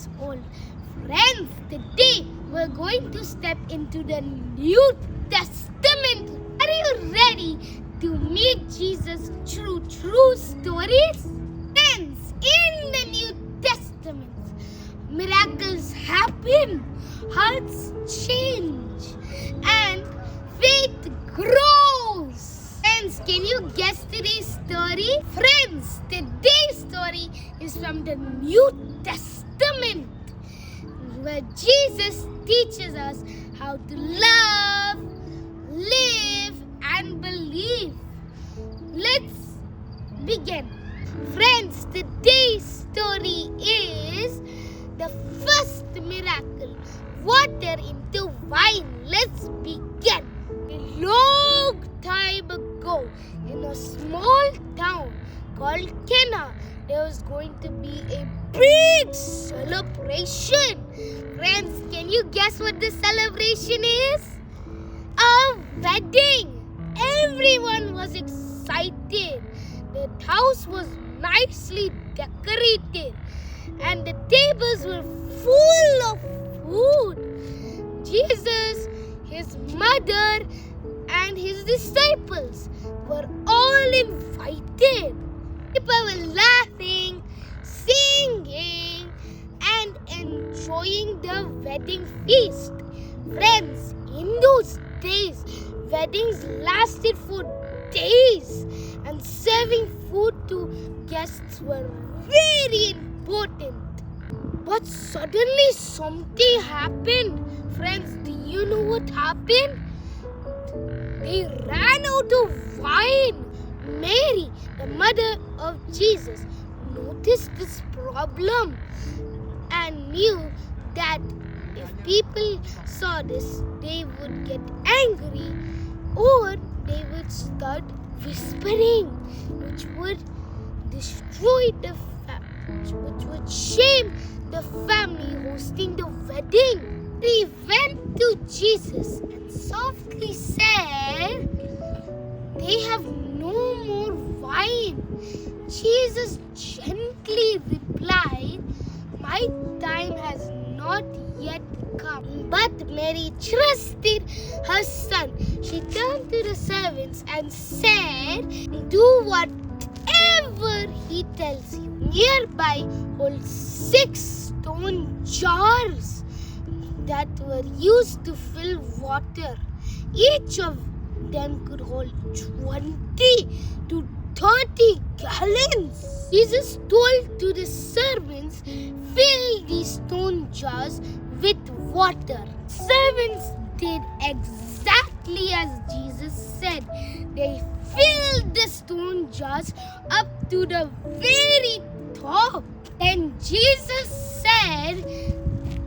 years old. Friends, today we're going to step into the New Testament. Are you ready to meet Jesus through true stories? Friends, in the New Testament, miracles happen, hearts change, and faith grows. Friends, can you guess today's story? Friends, today's story is from the New Testament, where Jesus teaches us how to love, live, and believe. Let's begin. Friends, today's story is the first miracle, water into wine. Let's begin. A long time ago, in a small town called Cana, there was going to be a big celebration. Friends, can you guess what the celebration is? A wedding. Everyone was excited. The house was nicely decorated and the tables were full of food. Jesus, his mother, and his disciples were all invited. People were laughing, singing, and enjoying the wedding feast. Friends, in those days, weddings lasted for days, and serving food to guests were very important. But suddenly something happened. Friends, do you know what happened? They ran out of wine. Mary, the mother of Jesus, noticed this problem and knew that if people saw this, they would get angry or they would start whispering, which would destroy the family, which would shame the family hosting the wedding. They went to Jesus and softly said, "They have no more wine." Jesus gently replied, "My time has not yet come." But Mary trusted her son. She turned to the servants and said, "Do whatever he tells you." Nearby hold 6 stone jars that were used to fill water. Each of them could hold 20 to 30 gallons. Jesus told to the servants, "Fill these stone jars with water." Servants did exactly as Jesus said. They filled the stone jars up to the very top. And Jesus said,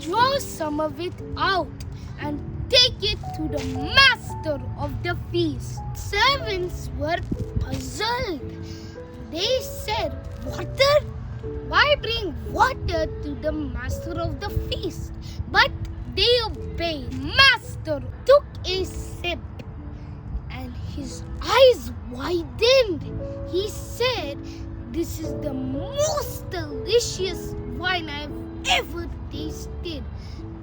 "Draw some of it out and take it to the master of the feast." Servants were puzzled. They said, "Water? Why bring water to the master of the feast?" But they obeyed. Master took a sip and his eyes widened. He said, "This is the most delicious wine I've ever tasted."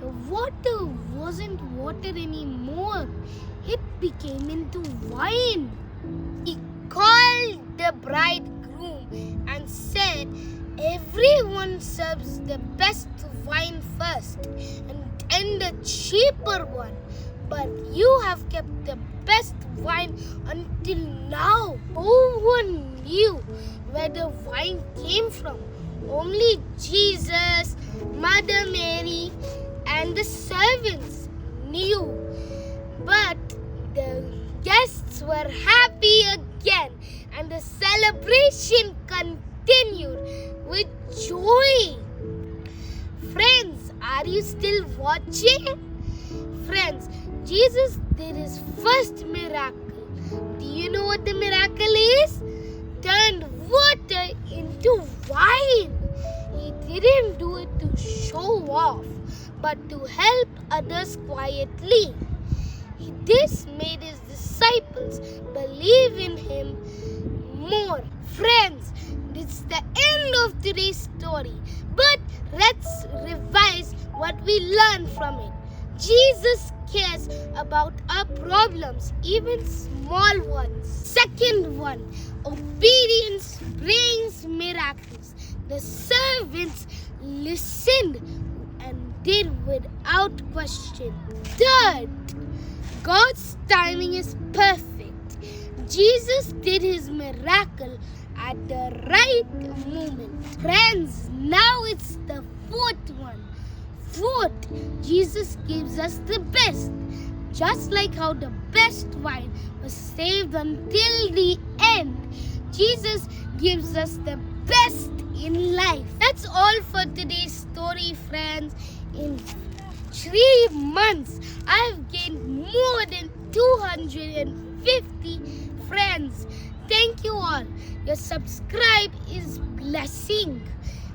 The water wasn't water anymore. It became into wine. He called the bridegroom and said, "Everyone serves the best wine first and the cheaper one. But you have kept the best wine until now." No one knew where the wine came from. Only Jesus, Mother Mary, and the servants knew. But the guests were happy again, and the celebration continued with joy. Friends, are you still watching? Friends, Jesus did his first miracle. Do you know what the miracle is? Turned water into wine. He didn't do it to show off, but to help others quietly. This made his disciples believe in him more. Friends, this is the end of today's story. But Let's revise what we learned from it. Jesus cares about our problems, even small ones. Second one, obedience brings miracles. The servants listened and did without question. Third, God's timing is perfect. Jesus did his miracle at the right moment. Friends, now it's the fourth one. Fourth, Jesus gives us the best. Just like how the best wine was saved until the end, Jesus gives us the best in life. That's all for today's story, friends. In 3 months, I've gained more than 250 friends. Thank you all. Your subscribe is blessing.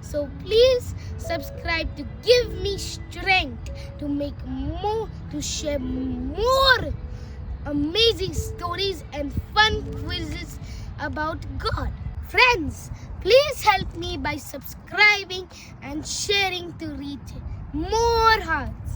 So please subscribe to give me strength to make more, to share more amazing stories and fun quizzes about God. Friends, please help me by subscribing and sharing to reach more hearts.